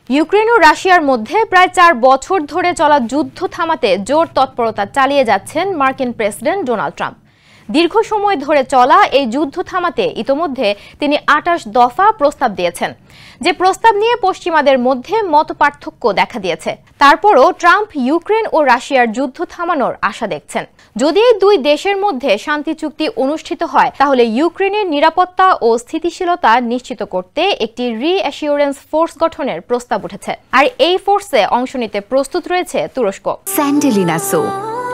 Ukraine ও রাশিয়ার মধ্যে প্রায় ৪ বছর ধরে চলা যুদ্ধ থামাতে জোর তৎপরতা চালিয়ে যাচ্ছেন মার্কিন প্রেসিডেন্ট ডোনাল্ড ট্রাম্প। দীর্ঘ সময় ধরে চলা এই যুদ্ধ থামাতে ইতোমধ্যে তিনি ২৮ দফা প্রস্তাব দিয়েছেন, যে প্রস্তাব নিয়ে পশ্চিমাদের মধ্যে মতপার্থক্য দেখা দিয়েছে। তারপরও ট্রাম্প ইউক্রেন ও রাশিয়ার যুদ্ধ থামানোর আশা দেখছেন। যদি এই দুই দেশের মধ্যে শান্তি চুক্তি অনুষ্ঠিত হয়, তাহলে ইউক্রেনের নিরাপত্তা ও স্থিতিশীলতা নিশ্চিত করতে একটি রিঅ্যাসিওরেন্স ফোর্স গঠনের প্রস্তাব উঠেছে। আর এই ফোর্সে অংশ নিতে প্রস্তুত রয়েছে তুরস্ক। স্যান্ডেলিনা সো,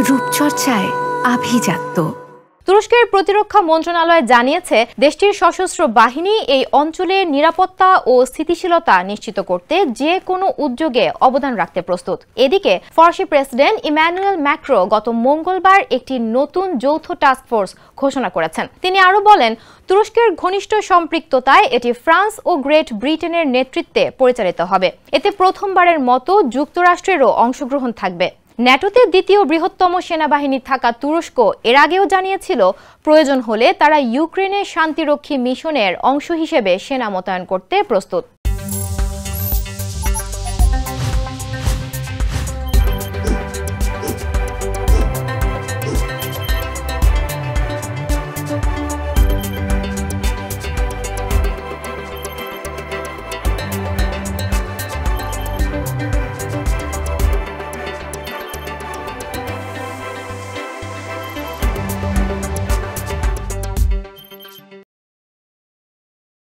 রূপচর্চায় আভিজাত্য। তুরস্কের প্রতিরক্ষা মন্ত্রণালয় জানিয়েছে, দেশটির সশস্ত্র বাহিনী এই অঞ্চলের নিরাপত্তা ও স্থিতিশীলতা নিশ্চিত করতে যে কোনো উদ্যোগে অবদান রাখতে প্রস্তুত। এদিকে ফরাসি প্রেসিডেন্ট ইমানুয়েল ম্যাক্রো গত মঙ্গলবার একটি নতুন যৌথ টাস্ক ফোর্স ঘোষণা করেছেন। তিনি আরও বলেন, তুরস্কের ঘনিষ্ঠ সম্পৃক্ততায় এটি ফ্রান্স ও গ্রেট ব্রিটেনের নেতৃত্বে পরিচালিত হবে। এতে প্রথমবারের মতো যুক্তরাষ্ট্রেরও অংশগ্রহণ থাকবে। ন্যাটোতে দ্বিতীয় বৃহত্তম সেনাবাহিনী থাকা তুরস্ক এর আগেও জানিয়েছিল, প্রয়োজন হলে তারা ইউক্রেনের শান্তিরক্ষী মিশনের অংশ হিসেবে সেনা মোতায়েন করতে প্রস্তুত।